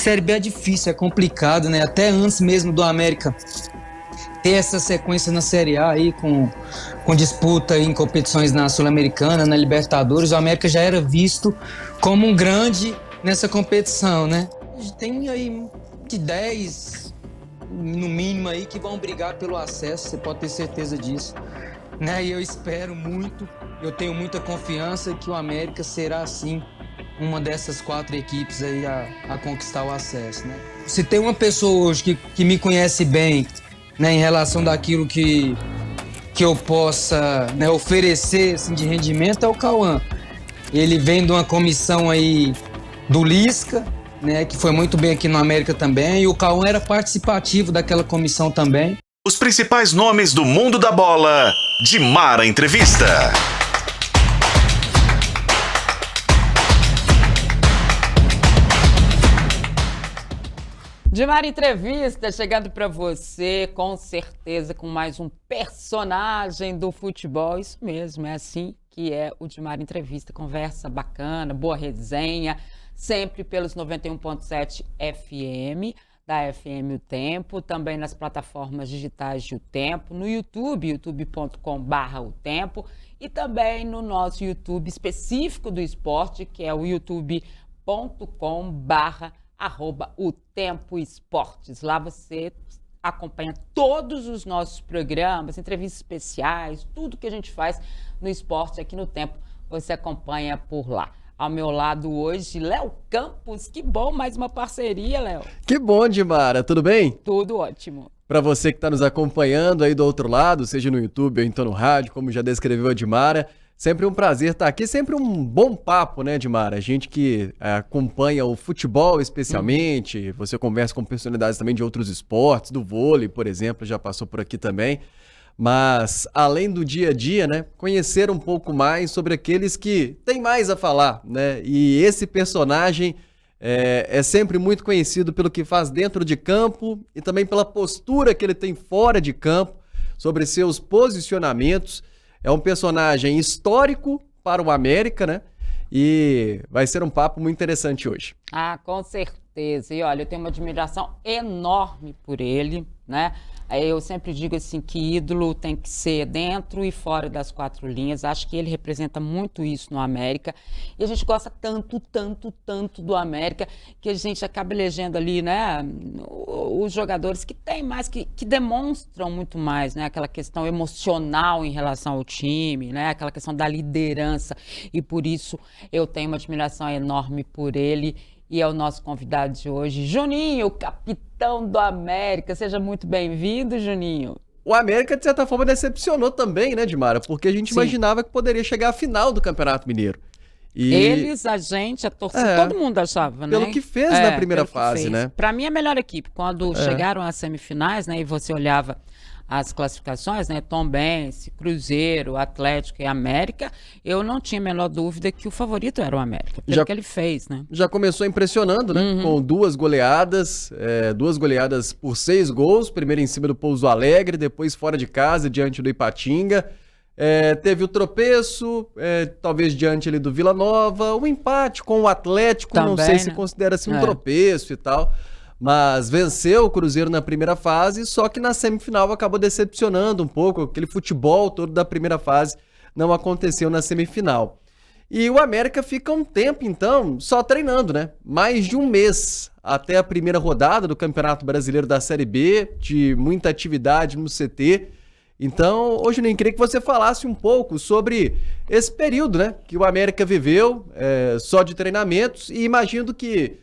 Série B é difícil, é complicado, né? Até antes mesmo do América ter essa sequência na Série A aí, com disputa em competições na Sul-Americana, na Libertadores, o América já era visto como um grande nessa competição, né? Tem aí de 10, no mínimo, aí, que vão brigar pelo acesso, você pode ter certeza disso, né? E eu espero muito, eu tenho muita confiança que o América será, assim, uma dessas 4 equipes aí a conquistar o acesso, né? Se tem uma pessoa hoje que me conhece bem, né, em relação daquilo que eu possa, né, oferecer assim, de rendimento, é o Cauã. Ele vem de uma comissão aí do Lisca, né, que foi muito bem aqui no América também, e o Cauã era participativo daquela comissão também. Os principais nomes do mundo da bola, de Mara Entrevista. De Mara Entrevista, chegando para você, com certeza, com mais um personagem do futebol. Isso mesmo, é assim que é o De Mara Entrevista. Conversa bacana, boa resenha, sempre pelos 91.7 FM, da FM O Tempo, também nas plataformas digitais de O Tempo, no YouTube, youtube.com/O Tempo, e também no nosso YouTube específico do esporte, que é o youtube.com/O Tempo Esportes. Lá você acompanha todos os nossos programas, entrevistas especiais, tudo que a gente faz no esporte aqui no Tempo, você acompanha por lá. Ao meu lado hoje, Léo Campos. Que bom, mais uma parceria, Léo. Que bom, Dimara. Tudo bem? Tudo ótimo. Para você que está nos acompanhando aí do outro lado, seja no YouTube ou então no rádio, como já descreveu a Dimara, sempre um prazer estar aqui, sempre um bom papo, né, Dimara? A gente que acompanha o futebol especialmente, você conversa com personalidades também de outros esportes, do vôlei, por exemplo, já passou por aqui também. Mas, além do dia a dia, né, conhecer um pouco mais sobre aqueles que têm mais a falar, né? E esse personagem é sempre muito conhecido pelo que faz dentro de campo e também pela postura que ele tem fora de campo, sobre seus posicionamentos. É um personagem histórico para o América, né? E vai ser um papo muito interessante hoje. Ah, com certeza. E olha, eu tenho uma admiração enorme por ele, né? Eu sempre digo assim que ídolo tem que ser dentro e fora das 4 linhas. Acho que ele representa muito isso no América. E a gente gosta tanto do América que a gente acaba elegendo ali, né, os jogadores que têm mais, que demonstram muito mais, né, aquela questão emocional em relação ao time, né, aquela questão da liderança. E por isso eu tenho uma admiração enorme por ele. E é o nosso convidado de hoje, Juninho, capitão do América. Seja muito bem-vindo, Juninho. O América, de certa forma, decepcionou também, né, Dimara? Porque a gente imaginava que poderia chegar à final do Campeonato Mineiro. E... Eles, a gente, a torcida, todo mundo achava, né? Pelo que fez na primeira fase, né? Para mim, a melhor equipe. Quando chegaram às semifinais, né, e você olhava as classificações, né, Tombense, Cruzeiro, Atlético e América, eu não tinha a menor dúvida que o favorito era o América, pelo que ele fez, né? Já começou impressionando, né? Com 2 goleadas, 2 goleadas por 6 gols, primeiro em cima do Pouso Alegre, depois fora de casa, diante do Ipatinga. Teve o tropeço, talvez diante ali do Vila Nova, um empate com o Atlético, também, não sei se considera-se um tropeço e tal. Mas venceu o Cruzeiro na primeira fase, só que na semifinal acabou decepcionando um pouco. Aquele futebol todo da primeira fase não aconteceu na semifinal. E o América fica um tempo, então, só treinando, né? Mais de um mês até a primeira rodada do Campeonato Brasileiro da Série B, de muita atividade no CT. Então, hoje eu nem queria que você falasse um pouco sobre esse período, né? Que o América viveu, só de treinamentos, e imagino que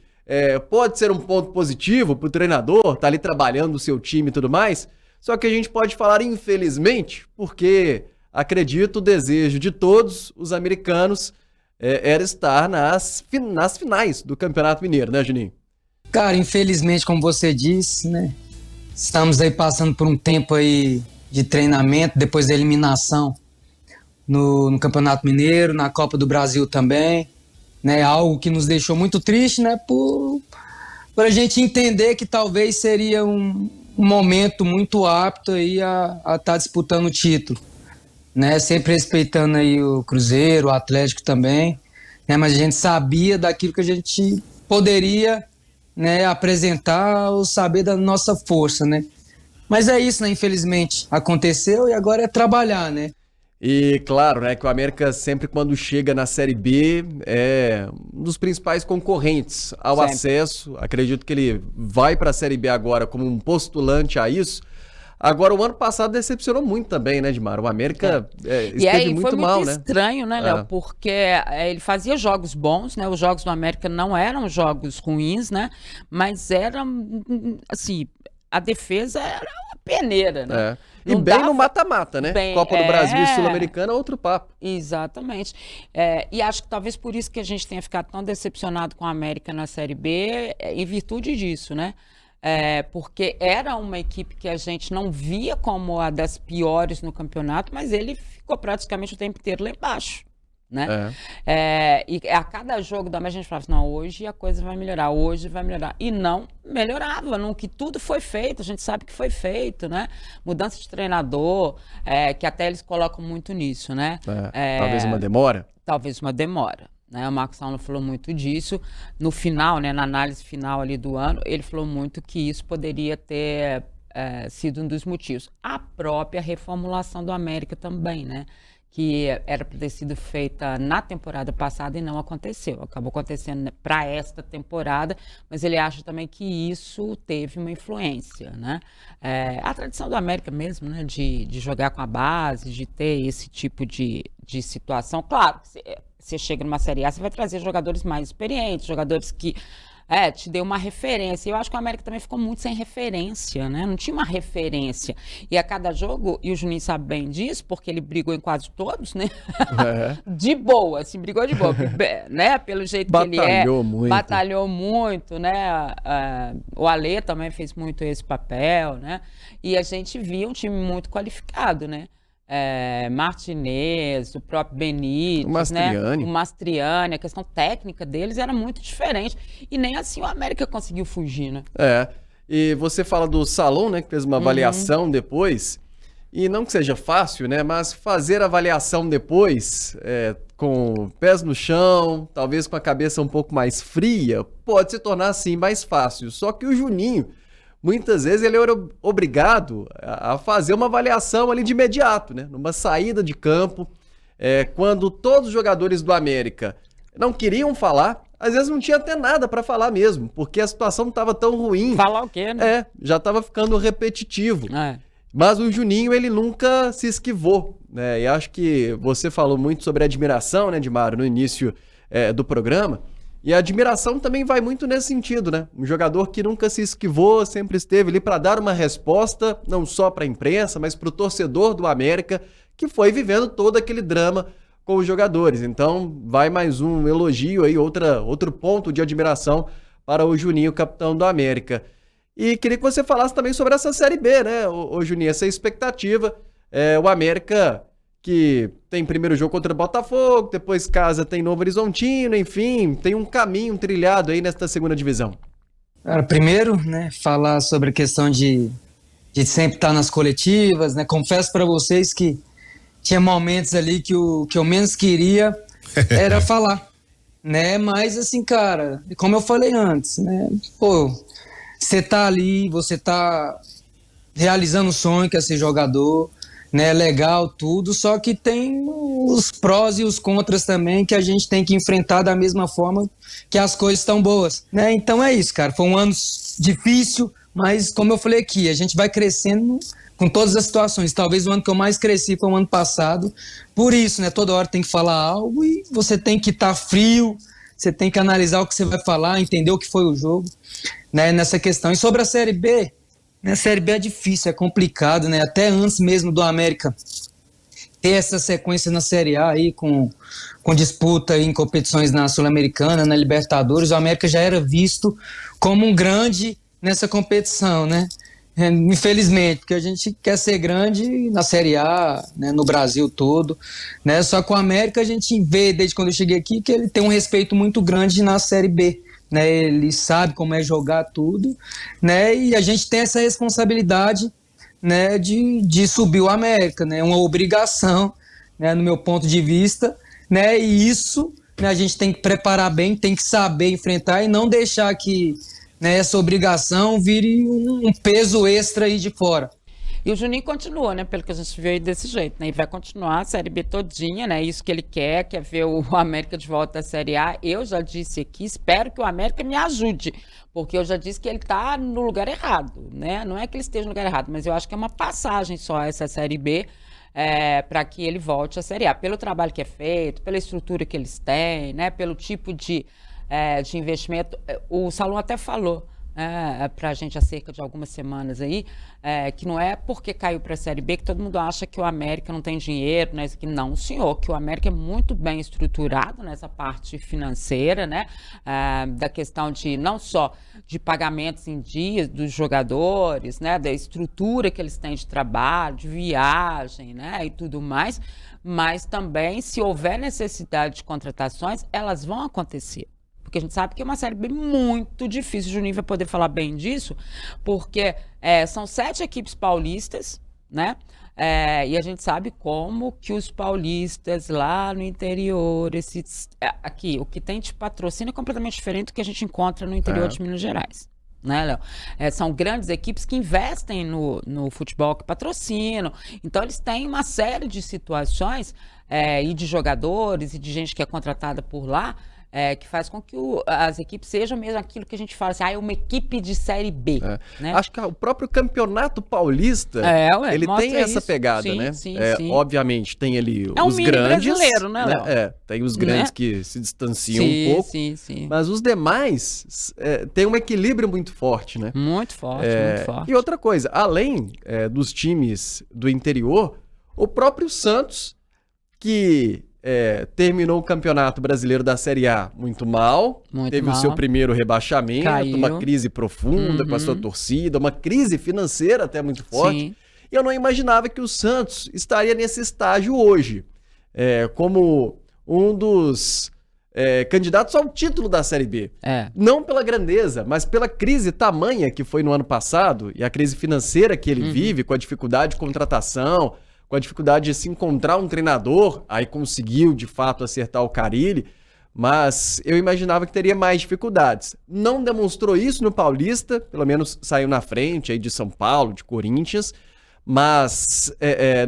pode ser um ponto positivo para o treinador, tá ali trabalhando o seu time e tudo mais, só que a gente pode falar infelizmente, porque acredito o desejo de todos os americanos era estar nas finais do Campeonato Mineiro, né, Juninho? Cara, infelizmente, como você disse, né, estamos aí passando por um tempo aí de treinamento, depois da eliminação no Campeonato Mineiro, na Copa do Brasil também, né, algo que nos deixou muito triste, né, por a gente entender que talvez seria um momento muito apto aí a estar disputando o título, né, sempre respeitando aí o Cruzeiro, o Atlético também, né, mas a gente sabia daquilo que a gente poderia né, apresentar o saber da nossa força, né? Mas é isso, né? Infelizmente aconteceu e agora é trabalhar, né? E claro, né, que o América sempre quando chega na Série B é um dos principais concorrentes ao Sempre. acesso. Acredito que ele vai para a Série B agora como um postulante a isso. Agora, o ano passado decepcionou muito também, né, Edmar? O América E aí esteve foi muito mal, né? estranho, né, Léo? É. Porque ele fazia jogos bons, né? Os jogos do América não eram jogos ruins, né? Mas era, assim, a defesa era uma peneira, né? É. E Não bem dava- no mata-mata, né? Bem, Copa do Brasil e Sul-Americana, outro papo. Exatamente. E acho que talvez por isso que a gente tenha ficado tão decepcionado com a América na Série B, em virtude disso, né? Porque era uma equipe que a gente não via como a das piores no campeonato, mas ele ficou praticamente o tempo inteiro lá embaixo, né? E a cada jogo da América a gente falava assim, não, hoje a coisa vai melhorar, hoje vai melhorar. E não melhorava, não, que tudo foi feito, a gente sabe que foi feito, né? Mudança de treinador, que até eles colocam muito nisso, né? Talvez uma demora. Talvez uma demora, né? O Marcos Saulo falou muito disso. No final, né, na análise final ali do ano, ele falou muito que isso poderia ter sido um dos motivos. A própria reformulação do América também, né? Que era para ter sido feita na temporada passada e não aconteceu. Acabou acontecendo para esta temporada, mas ele acha também que isso teve uma influência, né? A tradição do América mesmo, né? De jogar com a base, de ter esse tipo de situação. Claro, você chega numa Série A, você vai trazer jogadores mais experientes, jogadores que te deu uma referência. Eu acho que o América também ficou muito sem referência, né? Não tinha uma referência. E a cada jogo, e o Juninho sabe bem disso, porque ele brigou em quase todos, né? De boa, assim, brigou de boa, né? Pelo jeito que ele Batalhou muito. Batalhou muito, né? O Alê também fez muito esse papel, né? E a gente via um time muito qualificado, né? Martinez, o próprio Benítez, O Mastriani. né? O Mastriani, a questão técnica deles era muito diferente. E nem assim o América conseguiu fugir, né? E você fala do Salom, né, que fez uma avaliação depois, e não que seja fácil, né, mas fazer a avaliação depois, com pés no chão, talvez com a cabeça um pouco mais fria, pode se tornar, assim, mais fácil. Só que o Juninho, muitas vezes ele era obrigado a fazer uma avaliação ali de imediato, né? Numa saída de campo, quando todos os jogadores do América não queriam falar, às vezes não tinha até nada para falar mesmo, porque a situação estava tão ruim. Falar o quê, né? Já estava ficando repetitivo. Mas o Juninho, ele nunca se esquivou, né? E acho que você falou muito sobre admiração, né, Edmar, no início do programa. E a admiração também vai muito nesse sentido, né? Um jogador que nunca se esquivou, sempre esteve ali para dar uma resposta, não só para a imprensa, mas para o torcedor do América, que foi vivendo todo aquele drama com os jogadores. Então, vai mais um elogio aí, outro ponto de admiração para o Juninho, capitão do América. E queria que você falasse também sobre essa Série B, né, o Juninho, essa expectativa. O América que tem primeiro jogo contra o Botafogo, depois casa tem Novo Horizontino, enfim, tem um caminho trilhado aí nesta segunda divisão. Cara, primeiro, né, falar sobre a questão de sempre estar nas coletivas, né, confesso para vocês que tinha momentos ali que o que eu menos queria era falar, né, mas assim, cara, como eu falei antes, né, pô, você tá ali, você tá realizando o sonho que é ser jogador, né, legal, tudo, só que tem os prós e os contras também que a gente tem que enfrentar da mesma forma que as coisas estão boas, né, então é isso, cara, foi um ano difícil, mas como eu falei aqui, a gente vai crescendo com todas as situações, talvez o ano que eu mais cresci foi o ano passado, por isso, né, toda hora tem que falar algo e você tem que estar frio, você tem que analisar o que você vai falar, entender o que foi o jogo, né, nessa questão. E sobre a Série B, né, a Série B é difícil, é complicado, né, até antes mesmo do América ter essa sequência na Série A aí, com disputa em competições na Sul-Americana, na Libertadores, o América já era visto como um grande nessa competição, né, infelizmente, porque a gente quer ser grande na Série A, né, no Brasil todo, né, só que o América a gente vê, desde quando eu cheguei aqui, que ele tem um respeito muito grande na Série B, né, ele sabe como é jogar tudo, né, e a gente tem essa responsabilidade, né, de subir o América, né, uma obrigação, né, no meu ponto de vista, né, e isso, né, a gente tem que preparar bem, tem que saber enfrentar e não deixar que né, essa obrigação vire um peso extra aí de fora. E o Juninho continua, né? Pelo que a gente viu aí desse jeito, né? E vai continuar a Série B todinha, né? Isso que ele quer ver o América de volta à Série A. Eu já disse aqui, espero que o América me ajude, porque eu já disse que ele tá no lugar errado, né? Não é que ele esteja no lugar errado, mas eu acho que é uma passagem só essa Série B para que ele volte à Série A. Pelo trabalho que é feito, pela estrutura que eles têm, né? Pelo tipo de investimento. O Salom até falou para a gente há cerca de algumas semanas aí, que não é porque caiu para a Série B que todo mundo acha que o América não tem dinheiro, né? Que não, senhor, que o América é muito bem estruturado nessa parte financeira, né? Da questão de não só de pagamentos em dias dos jogadores, né? Da estrutura que eles têm de trabalho, de viagem, né? E tudo mais, mas também, se houver necessidade de contratações, elas vão acontecer. Porque a gente sabe que é uma Série B muito difícil. O Juninho vai poder falar bem disso, porque são 7 equipes paulistas, né? E a gente sabe como que os paulistas lá no interior, aqui, o que tem de patrocínio é completamente diferente do que a gente encontra no interior de Minas Gerais. Né, Léo? São grandes equipes que investem no futebol, que patrocinam. Então, eles têm uma série de situações e de jogadores e de gente que é contratada por lá, que faz com que as equipes sejam mesmo aquilo que a gente fala assim, é uma equipe de Série B. Né? Acho que o próprio Campeonato Paulista, ele tem essa pegada, sim, né? Sim. Obviamente, tem ali um os mini grandes, brasileiro, né, Léo? tem os grandes que se distanciam um pouco, sim. mas os demais têm um equilíbrio muito forte, né? Muito forte, muito forte. E outra coisa, além dos times do interior, o próprio Santos, que terminou o Campeonato Brasileiro da Série A muito mal, teve o seu primeiro rebaixamento, Caiu. uma crise profunda com a sua torcida, uma crise financeira até muito forte. Sim. E eu não imaginava que o Santos estaria nesse estágio hoje, como um dos candidatos ao título da Série B. Não pela grandeza, mas pela crise tamanha que foi no ano passado e a crise financeira que ele vive, com a dificuldade de contratação, com a dificuldade de se encontrar um treinador, aí conseguiu de fato acertar o Carille, mas eu imaginava que teria mais dificuldades. Não demonstrou isso no Paulista, pelo menos saiu na frente aí de São Paulo, de Corinthians, mas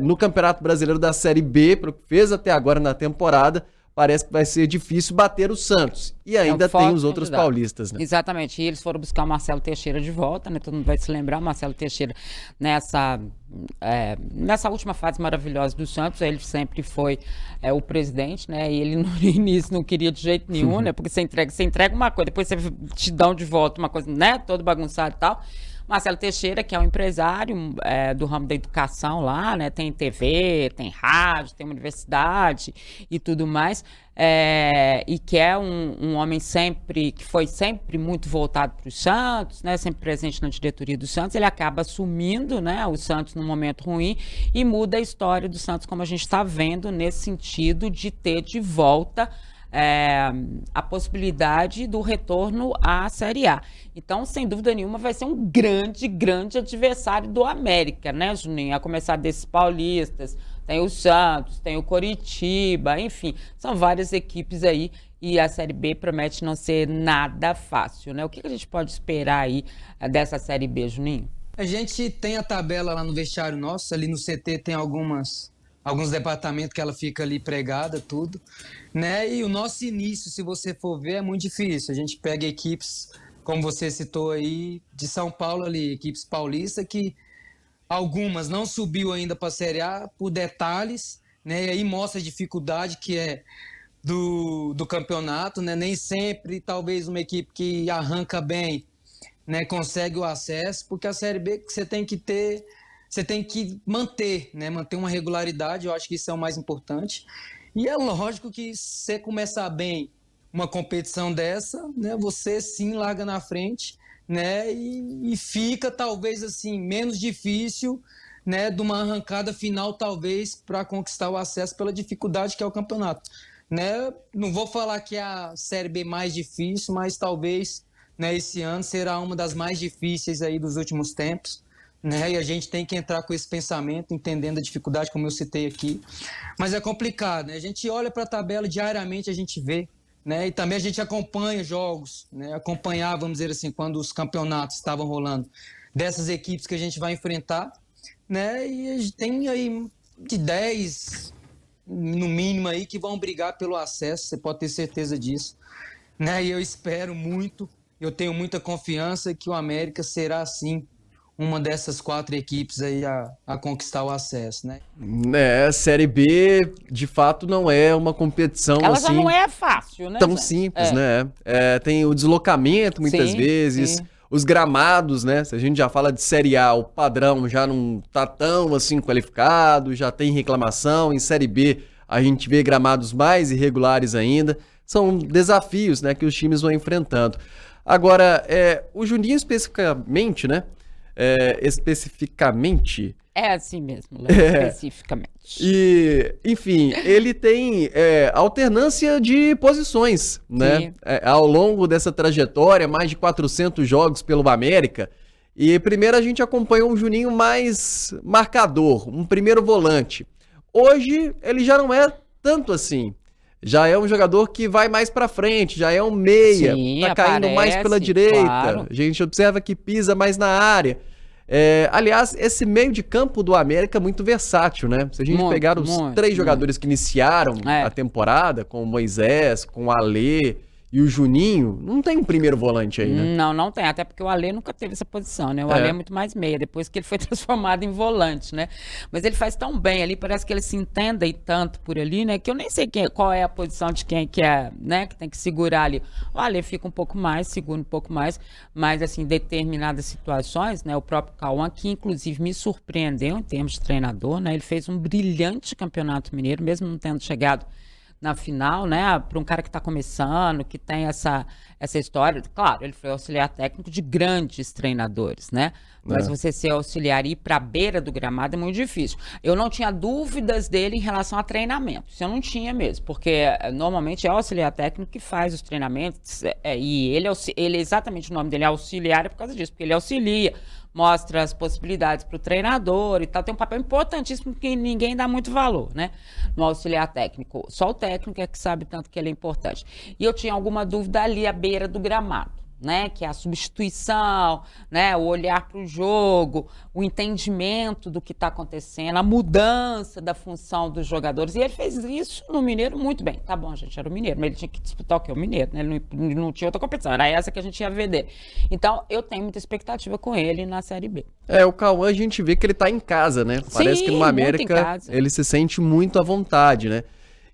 no Campeonato Brasileiro da Série B, pelo que fez até agora na temporada, parece que vai ser difícil bater o Santos. E ainda tem os outros paulistas, né? Exatamente. E eles foram buscar o Marcelo Teixeira de volta, né? Todo mundo vai se lembrar, Marcelo Teixeira nessa última fase maravilhosa do Santos, ele sempre foi o presidente, né? E ele no início não queria de jeito nenhum, né? Porque você entrega uma coisa, depois você te dão de volta uma coisa, né? Todo bagunçado e tal. Marcelo Teixeira, que é um empresário do ramo da educação lá, né? Tem TV, tem rádio, tem uma universidade e tudo mais, e que é um homem que foi sempre muito voltado para o Santos, né? Sempre presente na diretoria do Santos. Ele acaba assumindo, né, o Santos num momento ruim e muda a história do Santos, como a gente está vendo, nesse sentido de ter de volta a possibilidade do retorno à Série A. Então, sem dúvida nenhuma, vai ser um grande, grande adversário do América, né, Juninho? A começar desses paulistas, tem o Santos, tem o Coritiba, enfim, são várias equipes aí e a Série B promete não ser nada fácil, né? O que a gente pode esperar aí dessa Série B, Juninho? A gente tem a tabela lá no vestiário nosso, ali no CT tem alguns departamentos que ela fica ali pregada, tudo, né? E o nosso início, se você for ver, é muito difícil. A gente pega equipes, como você citou aí, de São Paulo ali, equipes paulistas, que algumas não subiu ainda para a Série A por detalhes, né? E aí mostra a dificuldade que é do campeonato, né? Nem sempre, talvez, uma equipe que arranca bem, né, consegue o acesso, porque a Série B você tem que manter, né? Manter uma regularidade, eu acho que isso é o mais importante. E é lógico que se você começar bem uma competição dessa, né, você sim larga na frente, né, e fica talvez assim menos difícil, né, de uma arrancada final talvez para conquistar o acesso pela dificuldade que é o campeonato, né? Não vou falar que é a Série B mais difícil, mas talvez, né, esse ano será uma das mais difíceis aí dos últimos tempos, né? E a gente tem que entrar com esse pensamento, entendendo a dificuldade, como eu citei aqui. Mas é complicado, né? A gente olha para a tabela diariamente, a gente vê, né? E também a gente acompanha jogos, né? Acompanhar, vamos dizer assim, quando os campeonatos estavam rolando dessas equipes que a gente vai enfrentar, né? E a gente tem aí de 10, no mínimo, aí, que vão brigar pelo acesso, você pode ter certeza disso, né? E eu espero muito, eu tenho muita confiança que o América será, sim, uma dessas 4 equipes aí a conquistar o acesso, né? Série B, de fato, não é uma competição Ela assim já não é fácil, né, tão gente? simples, né? Tem o deslocamento, muitas Sim, vezes, sim. os gramados, né? Se a gente já fala de Série A, o padrão já não tá tão assim qualificado, já tem reclamação. Em Série B, a gente vê gramados mais irregulares ainda. São desafios, né, que os times vão enfrentando. Agora, o Juninho especificamente, né? Especificamente. É assim mesmo, Léo, especificamente. E, enfim, ele tem alternância de posições, né? Ao longo dessa trajetória, mais de 400 jogos pelo América. E primeiro a gente acompanha um Juninho mais marcador, um primeiro volante. Hoje ele já não é tanto assim. Já é um jogador que vai mais pra frente, já é um meia, Sim, tá caindo mais pela direita. claro. A gente observa que pisa mais na área. Aliás, esse meio de campo do América é muito versátil, né? Se a gente pegar os 3 jogadores que iniciaram a temporada, com o Moisés, com o Alê e o Juninho, não tem um primeiro volante aí, né? Não tem, até porque o Alê nunca teve essa posição, né? O Alê é muito mais meia, depois que ele foi transformado em volante, né? Mas ele faz tão bem ali, parece que ele se entende aí tanto por ali, né? Que eu nem sei qual é a posição de quem que é, né? Que tem que segurar ali. O Alê fica um pouco mais, segura um pouco mais, mas assim, em determinadas situações, né? O próprio Cauã, que inclusive me surpreendeu em termos de treinador, né? Ele fez um brilhante campeonato mineiro, mesmo não tendo chegado na final, né, para um cara que está começando, que tem essa história. Claro, ele foi auxiliar técnico de grandes treinadores, né? Mas você ser auxiliar e ir para a beira do gramado é muito difícil. Eu não tinha dúvidas dele em relação a treinamento. Isso eu não tinha mesmo, porque normalmente é o auxiliar técnico que faz os treinamentos, e ele exatamente o nome dele é auxiliar por causa disso, porque ele auxilia, mostra as possibilidades para o treinador e tal. Tem um papel importantíssimo que ninguém dá muito valor, né? No auxiliar técnico. Só o técnico é que sabe tanto que ele é importante. E eu tinha alguma dúvida ali à beira do gramado, né? Que é a substituição, né? O olhar para o jogo, o entendimento do que está acontecendo, a mudança da função dos jogadores. E ele fez isso no Mineiro muito bem. Tá bom, gente, era o Mineiro, mas ele tinha que disputar o que? O Mineiro, né? Ele não tinha outra competição, era essa que a gente ia ver dele. Então, eu tenho muita expectativa com ele na Série B. O Cauã, a gente vê que ele tá em casa, né? Parece Sim, que no América ele se sente muito à vontade, né?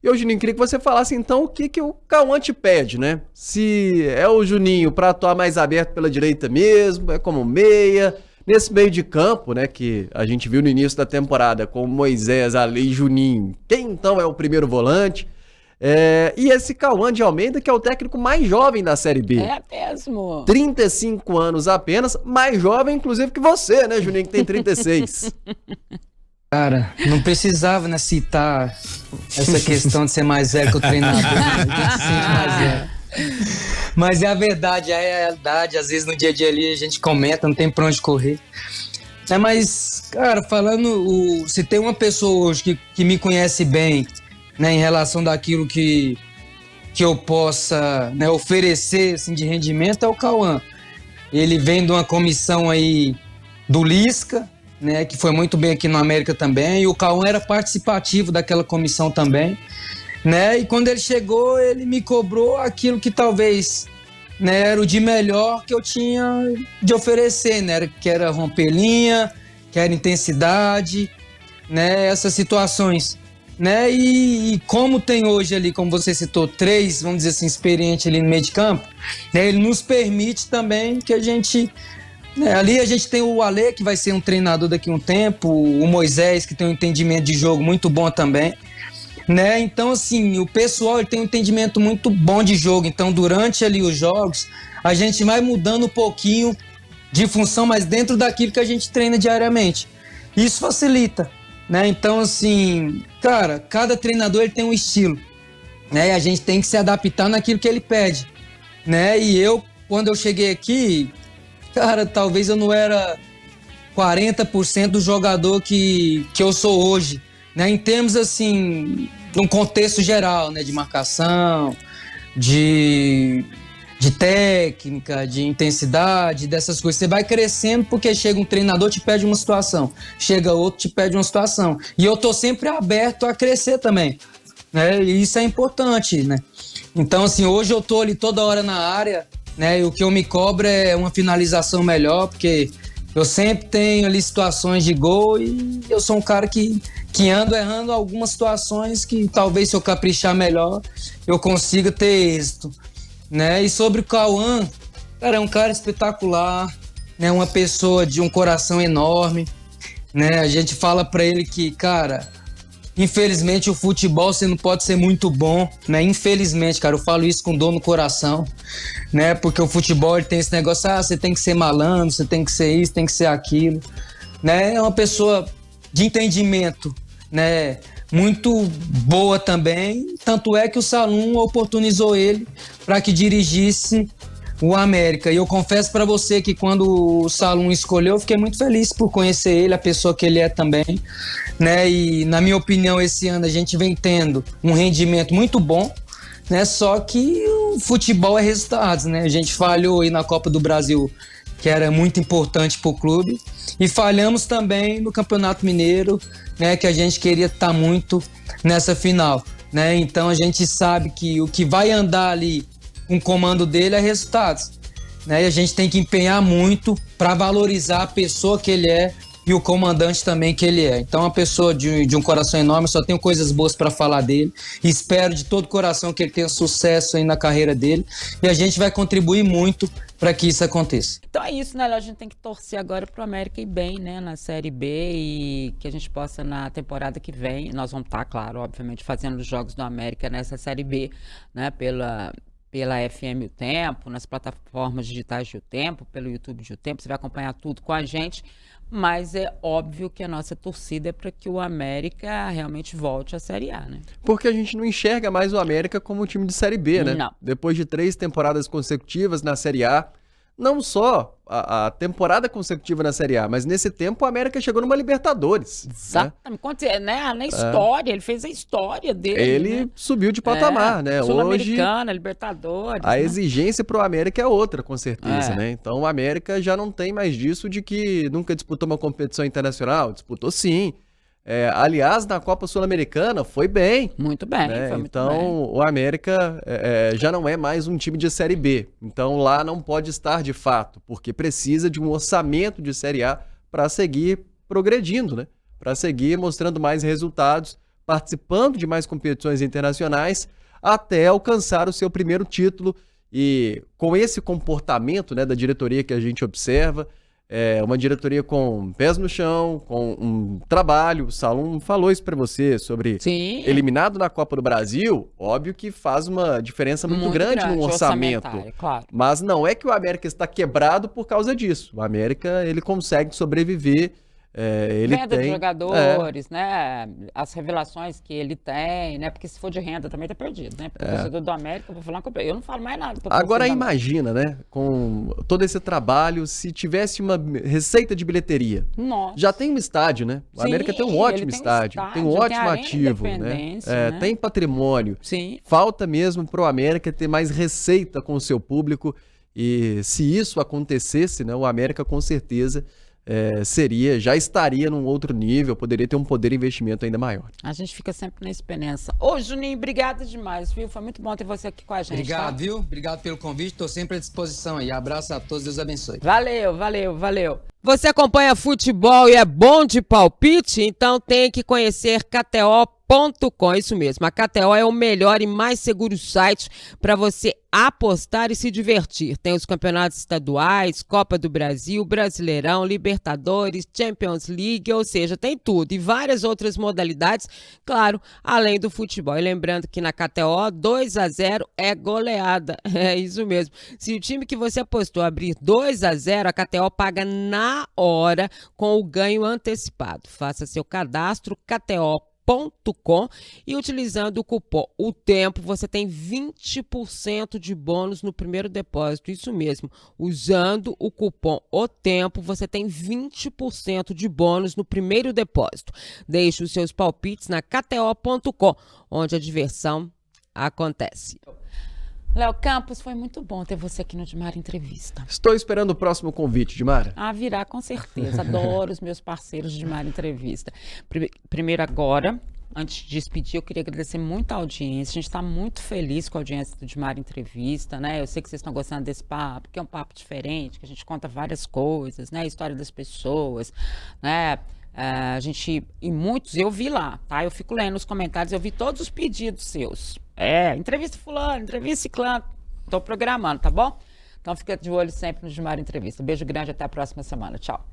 E hoje, Juninho, queria que você falasse então o que o Cauã te pede, né? Se é o Juninho para atuar mais aberto pela direita mesmo, é como meia, nesse meio de campo, né, que a gente viu no início da temporada com Moisés, Alê e Juninho. Quem então é o primeiro volante? E esse Cauã de Almeida, que é o técnico mais jovem da Série B. É mesmo. 35 anos apenas, mais jovem inclusive que você, né, Juninho, que tem 36. Cara, não precisava, né, citar essa questão de ser mais velho que o treinador, né? A gente se sente mais velho. Mas é a verdade, é a realidade. Às vezes no dia a dia ali a gente comenta, não tem pra onde correr. Mas, cara, falando, se tem uma pessoa hoje que me conhece bem, né, em relação daquilo que eu possa, né, oferecer assim, de rendimento, é o Cauã. Ele vem de uma comissão aí do Lisca, né, que foi muito bem aqui no América também, e o Cauã era participativo daquela comissão também, né, e quando ele chegou, ele me cobrou aquilo que talvez, né, era o de melhor que eu tinha de oferecer, né, que era romper linha, que era intensidade, né, essas situações, né, e como tem hoje ali, como você citou, 3, vamos dizer assim, experientes ali no meio de campo, né, ele nos permite também que a gente... Ali a gente tem o Alê, que vai ser um treinador daqui a um tempo, o Moisés, que tem um entendimento de jogo muito bom também, né? Então, assim, o pessoal ele tem um entendimento muito bom de jogo. Então, durante ali os jogos, a gente vai mudando um pouquinho de função, mas dentro daquilo que a gente treina diariamente. Isso facilita, né? Então, assim, cara, cada treinador ele tem um estilo, né? E a gente tem que se adaptar naquilo que ele pede, né? E eu, quando eu cheguei aqui... Cara, talvez eu não era 40% do jogador que eu sou hoje, né? Em termos, assim, de um contexto geral, né? De marcação, de técnica, de intensidade, dessas coisas. Você vai crescendo porque chega um treinador, te pede uma situação, chega outro, te pede uma situação. E eu tô sempre aberto a crescer também, né? E isso é importante, né? Então, assim, hoje eu tô ali toda hora na área, né? E o que eu me cobro é uma finalização melhor, porque eu sempre tenho ali situações de gol e eu sou um cara que ando errando algumas situações que talvez se eu caprichar melhor eu consiga ter êxito, né? E sobre o Cauã, cara, é um cara espetacular, né? Uma pessoa de um coração enorme, né? A gente fala pra ele que, cara, infelizmente o futebol você não pode ser muito bom, né? Infelizmente, cara, eu falo isso com dor no coração, né? Porque o futebol ele tem esse negócio, você tem que ser malandro, você tem que ser isso, tem que ser aquilo, né? É uma pessoa de entendimento, né? Muito boa também, tanto é que o Salum oportunizou ele para que dirigisse o América. E eu confesso para você que quando o Salum escolheu, eu fiquei muito feliz por conhecer ele, a pessoa que ele é também, né? E na minha opinião, esse ano a gente vem tendo um rendimento muito bom, né? Só que o futebol é resultados, né? A gente falhou aí na Copa do Brasil, que era muito importante para o clube, e falhamos também no Campeonato Mineiro, né? Que a gente queria estar muito nessa final, né? Então a gente sabe que o que vai andar ali com o comando dele é resultados, né? E a gente tem que empenhar muito para valorizar a pessoa que ele é e o comandante também que ele é. Então, uma pessoa de um coração enorme, só tenho coisas boas para falar dele. Espero de todo coração que ele tenha sucesso aí na carreira dele. E a gente vai contribuir muito para que isso aconteça. Então é isso, né, Léo? A gente tem que torcer agora pro América ir bem, né, na Série B e que a gente possa, na temporada que vem, nós vamos estar, claro, obviamente, fazendo os jogos do América nessa Série B, né, pela FM O Tempo, nas plataformas digitais de O Tempo, pelo YouTube de O Tempo, você vai acompanhar tudo com a gente, mas é óbvio que a nossa torcida é para que o América realmente volte à Série A, né? Porque a gente não enxerga mais o América como um time de Série B, né? Não. Depois de 3 temporadas consecutivas na Série A, não só a temporada consecutiva na Série A, mas nesse tempo o América chegou numa Libertadores. Exatamente. Né? Na história, ele fez a história dele. Ele né? subiu de patamar, né? Sul-Americana, Libertadores. A né? exigência pro América é outra, com certeza, É. né? Então o América já não tem mais disso de que nunca disputou uma competição internacional. Disputou sim. Aliás, na Copa Sul-Americana foi bem. Muito bem, né? foi muito Então, bem. o América já não é mais um time de Série B. Então, lá não pode estar de fato, porque precisa de um orçamento de Série A para seguir progredindo, né? Para seguir mostrando mais resultados, participando de mais competições internacionais, até alcançar o seu primeiro título. E com esse comportamento, né, da diretoria que a gente observa, uma diretoria com pés no chão, com um trabalho. O Salum falou isso para você sobre Sim. eliminado na Copa do Brasil, óbvio que faz uma diferença muito grande no orçamento. Claro. Mas não é que o América está quebrado por causa disso. O América, ele consegue sobreviver. Ele Venda tem de jogadores, né? As revelações que ele tem, né? Porque se for de renda também tá perdido, né? Porque o torcedor do América, eu vou falar eu não falo mais nada. Agora imagina, né? Com todo esse trabalho, se tivesse uma receita de bilheteria. Nossa. Já tem um estádio, né? O Sim, América tem um ótimo estádio, tem um tem ótimo a Arena ativo, né? Independência, né? Tem patrimônio. Sim. Falta mesmo pro América ter mais receita com o seu público. E se isso acontecesse, né? O América com certeza já estaria num outro nível, poderia ter um poder de investimento ainda maior. A gente fica sempre na esperança. Ô, Juninho, obrigada demais, viu? Foi muito bom ter você aqui com a gente. Obrigado, tá? viu? Obrigado pelo convite, estou sempre à disposição aí. Abraço a todos, Deus abençoe. Valeu. Você acompanha futebol e é bom de palpite? Então tem que conhecer KTO.com, isso mesmo. A KTO é o melhor e mais seguro site para você apostar e se divertir. Tem os campeonatos estaduais, Copa do Brasil, Brasileirão, Libertadores, Champions League, ou seja, tem tudo. E várias outras modalidades, claro, além do futebol. E lembrando que na KTO, 2-0 é goleada. É isso mesmo. Se o time que você apostou abrir 2-0, a KTO paga na hora com o ganho antecipado. Faça seu cadastro, KTO.com, e utilizando o cupom O Tempo, você tem 20% de bônus no primeiro depósito. Isso mesmo, usando o cupom O Tempo, você tem 20% de bônus no primeiro depósito. Deixe os seus palpites na KTO.com, onde a diversão acontece. Léo Campos, foi muito bom ter você aqui no Dimara Entrevista. Estou esperando o próximo convite, Dimara. Virá com certeza. Adoro os meus parceiros de Dimara Entrevista. Primeiro agora, antes de despedir, eu queria agradecer muito a audiência. A gente está muito feliz com a audiência do Dimara Entrevista, né? Eu sei que vocês estão gostando desse papo, que é um papo diferente, que a gente conta várias coisas, né? A história das pessoas, né? E muitos eu vi lá, tá? Eu fico lendo os comentários, eu vi todos os pedidos seus. Entrevista fulano, entrevista ciclano. Tô programando, tá bom? Então fica de olho sempre no Dimara Entrevista. Beijo grande, até a próxima semana. Tchau.